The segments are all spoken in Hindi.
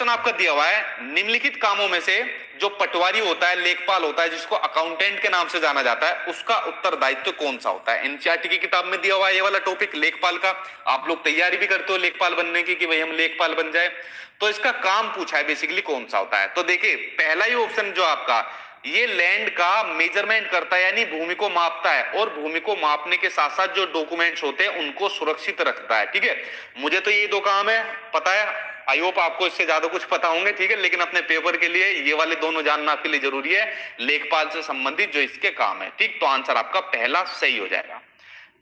क्वेश्चन आपका दिया हुआ है, निम्नलिखित कामों में से जो पटवारी होता है, लेखपाल होता है, जिसको अकाउंटेंट के नाम से जाना जाता है, उसका उत्तरदायित्व कौन सा होता है। एनसीईआरटी की किताब में दिया हुआ है ये वाला टॉपिक लेखपाल का। आप लोग तैयारी भी करते हो लेखपाल बनने की कि भाई हम लेखपाल बन जाए, तो इसका काम पूछा है बेसिकली कौन सा होता है। तो देखिए पहला ही ऑप्शन जो आपका, ये लैंड का मेजरमेंट करता है, यानी भूमि को मापता है, और भूमि को मापने के साथ साथ जो डॉक्यूमेंट्स होते हैं उनको सुरक्षित रखता है। ठीक है, मुझे तो ये दो काम है पता है, आई होप आपको इससे ज्यादा कुछ पता होंगे। ठीक है, लेकिन अपने पेपर के लिए ये वाले दोनों जानना आपके लिए जरूरी है, लेखपाल से संबंधित जो इसके काम है। ठीक, तो आंसर आपका पहला सही हो जाएगा।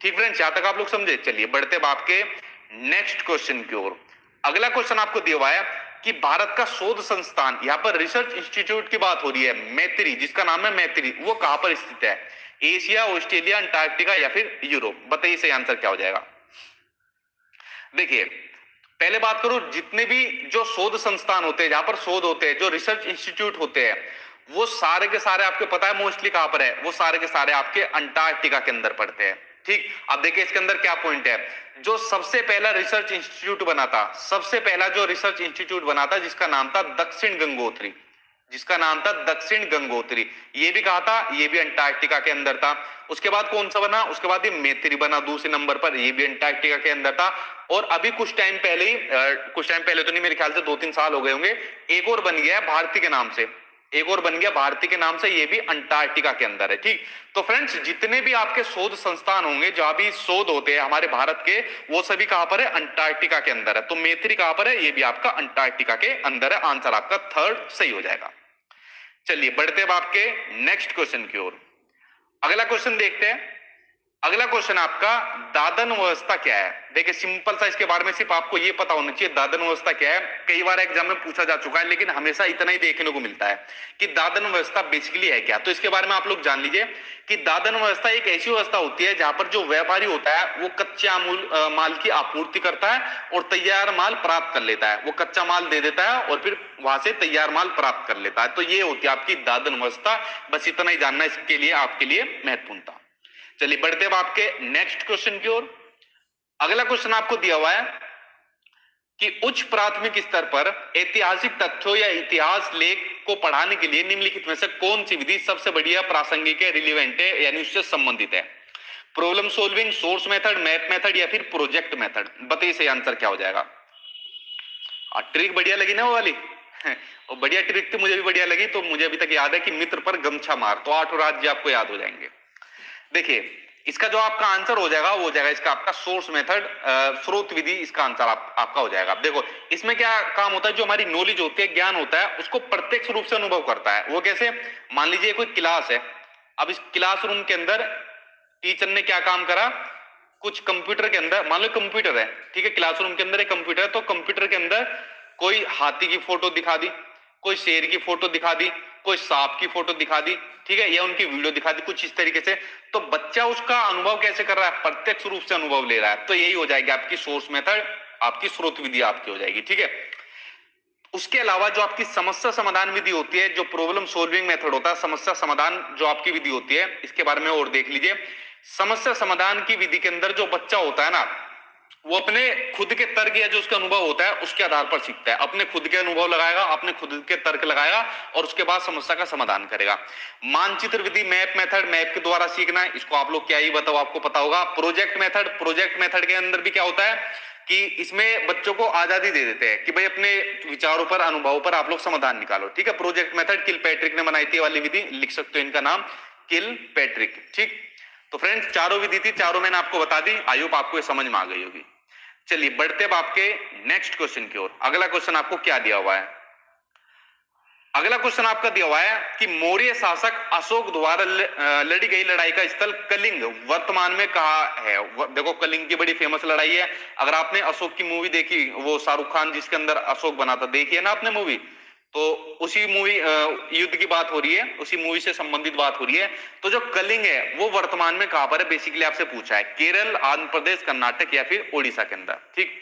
ठीक फ्रेंड्स, यहां तक आप लोग समझे। चलिए बढ़ते हैं आपके नेक्स्ट क्वेश्चन की ओर। अगला क्वेश्चन आपको दिया हुआ है कि भारत का शोध संस्थान, यहां पर रिसर्च इंस्टीट्यूट की बात हो रही है, मैत्री, जिसका नाम है मैत्री, वो कहां पर स्थित है। एशिया, ऑस्ट्रेलिया, अंटार्कटिका या फिर यूरोप। बताइए सही आंसर क्या हो जाएगा। देखिए पहले बात करो, जितने भी जो शोध संस्थान होते हैं, जहां पर शोध होते हैं, जो रिसर्च इंस्टीट्यूट होते हैं, वो सारे के सारे आपको पता है मोस्टली कहां पर है, वो सारे के सारे आपके अंटार्कटिका के अंदर पड़ते हैं। ठीक, अब देखिए इसके अंदर क्या पॉइंट है। जो सबसे पहला रिसर्च इंस्टीट्यूट बना था, सबसे पहला जो रिसर्च इंस्टीट्यूट बना था, जिसका नाम था दक्षिण गंगोत्री, जिसका नाम था दक्षिण गंगोत्री, ये भी कहा था, ये भी अंटार्कटिका के अंदर था। उसके बाद कौन सा बना, उसके बाद ये मैत्री बना दूसरे नंबर पर, ये भी अंटार्कटिका के अंदर था। और अभी कुछ टाइम पहले ही, कुछ टाइम पहले तो नहीं, मेरे ख्याल से 2-3 साल हो गए होंगे, एक और बन गया है भारती के नाम से, एक और बन गया भारती के नाम से, ये भी अंटार्कटिका के अंदर है। ठीक, तो फ्रेंड्स जितने भी आपके शोध संस्थान होंगे, जहां भी शोध होते हैं हमारे भारत के, वो सभी कहां पर है, अंटार्कटिका के अंदर है। तो मैत्री कहां पर है, ये भी आपका अंटार्कटिका के अंदर है। आंसर आपका थर्ड सही हो जाएगा। चलिए बढ़ते हैं आपके नेक्स्ट क्वेश्चन की ओर। अगला क्वेश्चन देखते हैं। अगला क्वेश्चन आपका, दादन व्यवस्था क्या है। देखिए सिंपल सा इसके बारे में सिर्फ आपको ये पता होना चाहिए, दादन व्यवस्था क्या है। कई बार एग्जाम में पूछा जा चुका है, लेकिन हमेशा इतना ही देखने को मिलता है कि दादन व्यवस्था बेसिकली है क्या। तो इसके बारे में आप लोग जान लीजिए कि दादन व्यवस्था एक ऐसी व्यवस्था होती है जहां पर जो व्यापारी होता है वो कच्चा माल की आपूर्ति करता है और तैयार माल प्राप्त कर लेता है। वो कच्चा माल दे देता है और फिर वहां से तैयार माल प्राप्त कर लेता है। तो ये होती है आपकी दादन व्यवस्था। बस इतना ही जानना इसके लिए आपके लिए महत्वपूर्ण था। चलिए बढ़ते हैं आपके नेक्स्ट क्वेश्चन की ओर। अगला क्वेश्चन आपको दिया हुआ है कि उच्च प्राथमिक स्तर पर ऐतिहासिक तथ्यों या इतिहास लेख को पढ़ाने के लिए निम्नलिखित में से कौन सी विधि सबसे बढ़िया, प्रासंगिक है, रिलेवेंट है, यानी उससे संबंधित है। Problem solving, source method, map method या फिर प्रोजेक्ट मेथड। बताइए सही आंसर क्या हो जाएगा। ट्रिक बढ़िया लगी ना वो वाली और बढ़िया ट्रिक थी, मुझे भी बढ़िया लगी। तो मुझे अभी तक याद है कि मित्र पर गमछा मार, तो 8 राज्य आपको याद हो जाएंगे। देखिए इसका जो आपका आंसर हो जाएगा वो हो जाएगा इसका आपका सोर्स मेथड, स्रोत विधि, इसका आंसर आपका हो जाएगा। देखो इसमें क्या काम होता है, जो हमारी नॉलेज होती है, ज्ञान होता है, उसको प्रत्यक्ष रूप से अनुभव करता है। वो कैसे, मान लीजिए कोई क्लास है, अब इस क्लासरूम के अंदर टीचर ने क्या काम करा, कुछ कंप्यूटर के अंदर, मान लो कंप्यूटर है, ठीक है, क्लासरूम के अंदर एक कंप्यूटर है, तो कंप्यूटर के अंदर कोई हाथी की फोटो दिखा दी, कोई शेर की फोटो दिखा दी, कोई सांप की फोटो दिखा दी, ठीक है, या उनकी वीडियो दिखा दी, कुछ इस तरीके से। तो बच्चा उसका अनुभव कैसे कर रहा है, प्रत्यक्ष रूप से अनुभव ले रहा है। तो यही हो जाएगी आपकी सोर्स मेथड, आपकी स्रोत विधि आपकी हो जाएगी। ठीक है, उसके अलावा जो आपकी समस्या समाधान विधि होती है, जो प्रॉब्लम सोल्विंग मेथड होता है, समस्या समाधान जो आपकी विधि होती है, इसके बारे में और देख लीजिए। समस्या समाधान की विधि के अंदर जो बच्चा होता है ना, वो अपने खुद के तर्क या जो उसका अनुभव होता है उसके आधार पर सीखता है। अपने खुद के अनुभव लगाएगा, अपने खुद के तर्क लगाएगा और उसके बाद समस्या का समाधान करेगा। मानचित्र विधि, मैप मेथड, मैप के द्वारा सीखना है, इसको आप लोग क्या ही बताओ, आपको पता होगा। प्रोजेक्ट मेथड, प्रोजेक्ट मेथड के अंदर भी क्या होता है कि इसमें बच्चों को आजादी दे देते हैं कि भाई अपने विचारों पर, अनुभव पर आप लोग समाधान निकालो। ठीक है, प्रोजेक्ट मेथड किल पैट्रिक ने बनाई थी वाली विधि, लिख सकते हो इनका नाम, किल पैट्रिक। ठीक, तो फ्रेंड्स चारों विधि थी, चारों मैंने आपको बता दी, आई होप आपको ये समझ में आ गई होगी। चलिए बढ़ते अब आपके नेक्स्ट क्वेश्चन की ओर। अगला क्वेश्चन आपको क्या दिया हुआ है। अगला क्वेश्चन आपका दिया हुआ है कि मौर्य शासक अशोक द्वारा लड़ी गई लड़ाई का स्थल कलिंग वर्तमान में कहाँ है। देखो कलिंग की बड़ी फेमस लड़ाई है। अगर आपने अशोक की मूवी देखी, वो शाहरुख खान जिसके अंदर अशोक बना था, देखी है ना आपने मूवी, तो उसी मूवी, युद्ध की बात हो रही है, उसी मूवी से संबंधित बात हो रही है। तो जो कलिंग है वो वर्तमान में कहां पर है, बेसिकली आपसे पूछा है, केरल, आंध्र प्रदेश, कर्नाटक या फिर ओडिशा के अंदर। ठीक,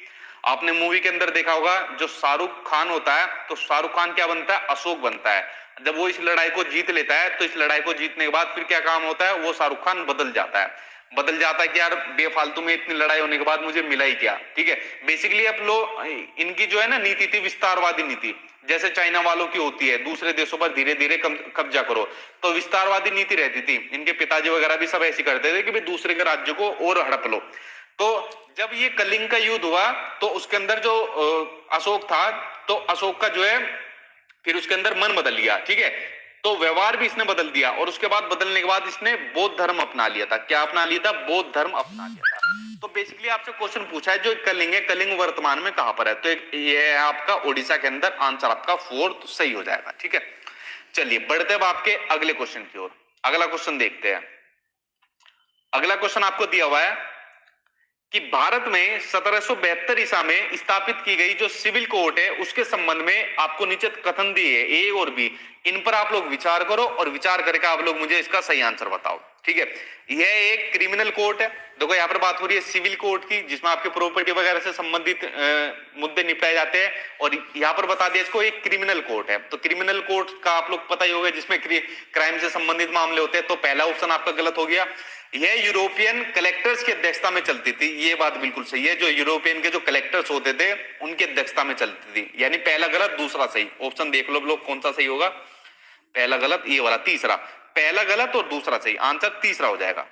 आपने मूवी के अंदर देखा होगा, जो शाहरुख खान होता है, तो शाहरुख खान क्या बनता है, अशोक बनता है। जब वो इस लड़ाई को जीत लेता है, तो इस लड़ाई को जीतने के बाद फिर क्या काम होता है, वो शाहरुख खान बदल जाता है। बदल जाता है कि यार बेफालतू में इतनी लड़ाई होने के बाद मुझे मिला ही क्या। ठीक है, बेसिकली अब लोग इनकी जो है ना नीति थी विस्तारवादी नीति, जैसे चाइना वालों की होती है, दूसरे देशों पर धीरे धीरे कब्जा करो। तो विस्तारवादी नीति रहती थी, इनके पिताजी वगैरह भी सब ऐसी करते थे कि भाई दूसरे के राज्य को और हड़प लो। तो जब ये कलिंग का युद्ध हुआ तो उसके अंदर जो अशोक था, तो अशोक का जो है फिर उसके अंदर मन बदल लिया। ठीक है, तो व्यवहार भी इसने बदल दिया, और उसके बाद बदलने के बाद इसने बौद्ध धर्म अपना लिया था। क्या अपना लिया था? बौद्ध धर्म अपना लिया था। तो बेसिकली आपसे क्वेश्चन पूछा है जो कलिंग है, कलिंग वर्तमान में कहां पर है? तो ये है आपका उड़ीसा के अंदर। आंसर आपका 4 सही हो जाएगा। ठीक है, चलिए बढ़ते अब आपके अगले क्वेश्चन की ओर। अगला क्वेश्चन देखते हैं। अगला क्वेश्चन आपको दिया हुआ है कि भारत में 1772 ईसा में स्थापित की गई जो सिविल कोर्ट है उसके संबंध में आपको नीचे कथन दिए है ए और बी, इन पर आप लोग विचार करो और विचार करके आप लोग मुझे इसका सही आंसर बताओ। ठीक है, यह एक क्रिमिनल कोर्ट है। देखो यहाँ पर बात हो रही है सिविल कोर्ट की, जिसमें आपके प्रॉपर्टी वगैरह से संबंधित मुद्दे निपटाए जाते हैं, और यहाँ पर बता दिया इसको एक क्रिमिनल कोर्ट है। तो क्रिमिनल कोर्ट का आप लोग पता ही होगा जिसमें क्राइम से संबंधित मामले होते हैं। तो पहला ऑप्शन आपका गलत हो गया। यह यूरोपियन कलेक्टर्स की अध्यक्षता में चलती थी, ये बात बिल्कुल सही है। जो यूरोपियन के जो कलेक्टर्स होते थे उनकी अध्यक्षता में चलती थी, यानी पहला गलत दूसरा सही। ऑप्शन देख लो लोग कौन सा सही होगा। पहला गलत, ये वाला तीसरा, पहला गलत और दूसरा सही, आंसर तीसरा हो जाएगा।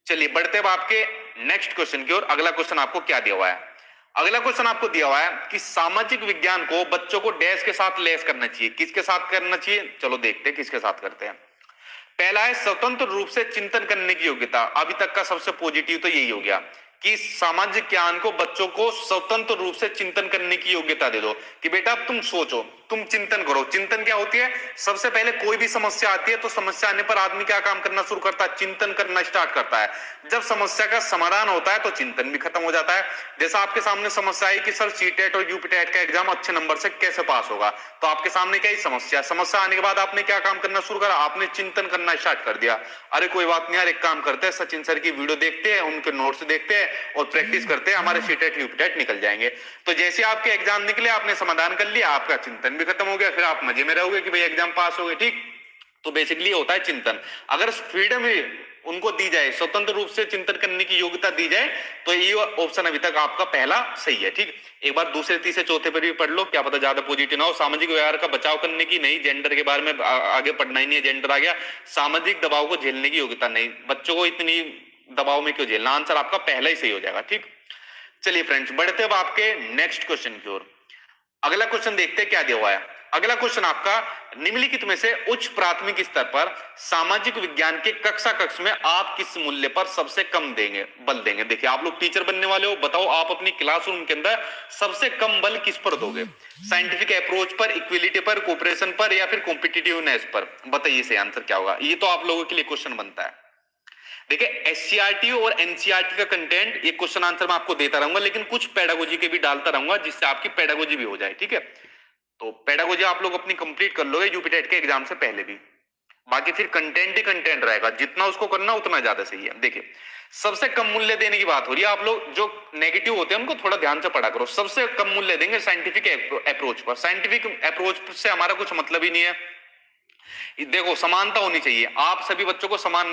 चलिए बढ़ते अब आपके नेक्स्ट क्वेश्चन की ओर। अगला क्वेश्चन आपको क्या दिया हुआ है? अगला क्वेश्चन आपको दिया हुआ है कि सामाजिक विज्ञान को बच्चों को डैश के साथ लैस करना चाहिए। किसके साथ करना चाहिए? चलो देखते हैं किसके साथ करते हैं। पहला है स्वतंत्र रूप से चिंतन करने की योग्यता। अभी तक का सबसे पॉजिटिव तो यही हो गया कि सामाजिक ज्ञान को बच्चों को स्वतंत्र रूप से चिंतन करने की योग्यता दे दो, कि बेटा अब तुम सोचो, तुम चिंतन करो। चिंतन क्या होती है? सबसे पहले कोई भी समस्या आती है तो समस्या आने पर आदमी क्या काम करना शुरू करता है? चिंतन करना स्टार्ट करता है। जब समस्या का समाधान होता है तो चिंतन भी खत्म हो जाता है। जैसा आपके सामने समस्या आई कि सर सीटेट और यूपीटेट का एग्जाम अच्छे नंबर से कैसे पास होगा, तो आपके सामने क्या ही समस्या आने के बाद आपने क्या काम करना शुरू करा? आपने चिंतन करना स्टार्ट कर दिया। अरे कोई बात नहीं यार, एक काम करते हैं, सचिन सर की वीडियो देखते हैं, उनके नोट्स देखते हैं और प्रैक्टिस करते हैं, हमारे सीटेट यूपीटेट निकल जाएंगे। तो जैसे आपके एग्जाम निकले, आपने समाधान कर लिया, आपका चिंतन भी खत्म हो गया, फिर आप मजे में रहोगे कि भाई एग्जाम पास हो गए। ठीक, तो बेसिकली होता है चिंतन। अगर फ्रीडम उनको दी जाए, स्वतंत्र रूप से चिंतन करने की योग्यता दी जाए, तो ये ऑप्शन अभी तक आपका पहला सही है। ठीक, एक बार दूसरे तीसरे चौथे पर भी पढ़ लो, क्या पता ज्यादा पॉजिटिव ना हो। सामाजिक व्यवहार का बचाव करने की नहीं, जेंडर के बारे में आगे पढ़ना ही नहीं है, जेंडर आ गया। सामाजिक दबाव को झेलने की योग्यता नहीं, बच्चों को इतनी दबाव में क्यों झेलना, आंसर आपका पहला ही सही हो जाएगा। ठीक, चलिए फ्रेंड्स बढ़ते अब आपके नेक्स्ट क्वेश्चन की ओर। अगला क्वेश्चन देखते हैं क्या दिया हुआ है। अगला क्वेश्चन आपका, निम्नलिखित में से उच्च प्राथमिक स्तर पर सामाजिक विज्ञान के कक्षा कक्ष में आप किस मूल्य पर सबसे कम देंगे, बल देंगे? देखिए आप लोग टीचर बनने वाले हो, बताओ आप अपनी क्लासरूम के अंदर सबसे कम बल किस पर दोगे? साइंटिफिक अप्रोच पर, इक्विलिटी पर, कोऑपरेशन पर, या फिर कॉम्पिटिटिवनेस पर? बताइए सही आंसर क्या होगा। ये तो आप लोगों के लिए क्वेश्चन बनता है। देखिए एससीईआरटी और एनसीईआरटी का कंटेंट ये क्वेश्चन आंसर मैं आपको देता रहूंगा, लेकिन कुछ पेडागोजी के भी डालता रहूंगा जिससे आपकी पेडागोजी भी हो जाए। ठीक है, तो पेडागोजी आप लोग अपनी कंप्लीट कर लोगे यूपीटेट के एग्जाम से पहले भी। बाकी फिर कंटेंट ही कंटेंट रहेगा, जितना उसको करना उतना ज्यादा सही है। देखिए सबसे कम मूल्य देने की बात हो रही है, आप लोग जो नेगेटिव होते हैं उनको थोड़ा ध्यान से पढ़ा करो। सबसे कम मूल्य देंगे साइंटिफिक अप्रोच पर। साइंटिफिक अप्रोच से हमारा कुछ मतलब ही नहीं है। देखो समानता होनी चाहिए, आप सभी बच्चों को समान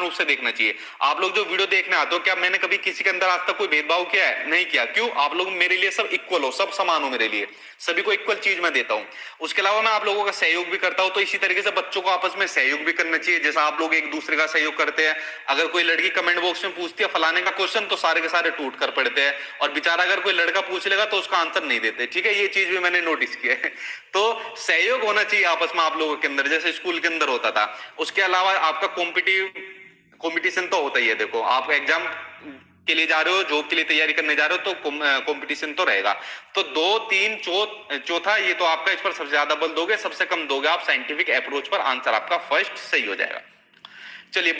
रूप से देखना चाहिए। आप लोग जो वीडियो देखने आते हो, क्या मैंने कभी किसी के अंदर आज तक कोई भेदभाव किया है? नहीं किया। क्यों? आप लोग मेरे लिए सब इक्वल हो, सब समान हो मेरे लिए, सभी को इक्वल चीज मैं देता हूं। उसके अलावा मैं आप लोगों का सहयोग भी करता हूं। तो इसी तरीके से बच्चों को आपस में सहयोग भी करना चाहिए, जैसा आप लोग एक दूसरे का सहयोग करते हैं। अगर कोई लड़की कमेंट बॉक्स में पूछती है फलाने का क्वेश्चन, तो सारे के सारे टूट कर पड़ते हैं, और बेचारा अगर कोई लड़का पूछ लेगा तो उसका आंसर नहीं देते। ठीक है, ये चीज भी मैंने नोटिस किया है। तो सहयोग होना चाहिए आपस में आप लोगों के अंदर, जैसे स्कूल के अंदर होता था। उसके अलावा आपका कंपटीशन तो होता ही है। देखो आप एग्जाम के लिए जा रहे हो, जॉब के लिए तैयारी करने जा रहे हो, तो कंपटीशन तो रहेगा। तो 2 3 चौथा, ये तो आपका इस पर सबसे ज्यादा बल दोगे, सबसे कम दोगे आप साइंटिफिक अप्रोच पर। आंसर आपका फर्स्ट सही हो जाएगा। चलिए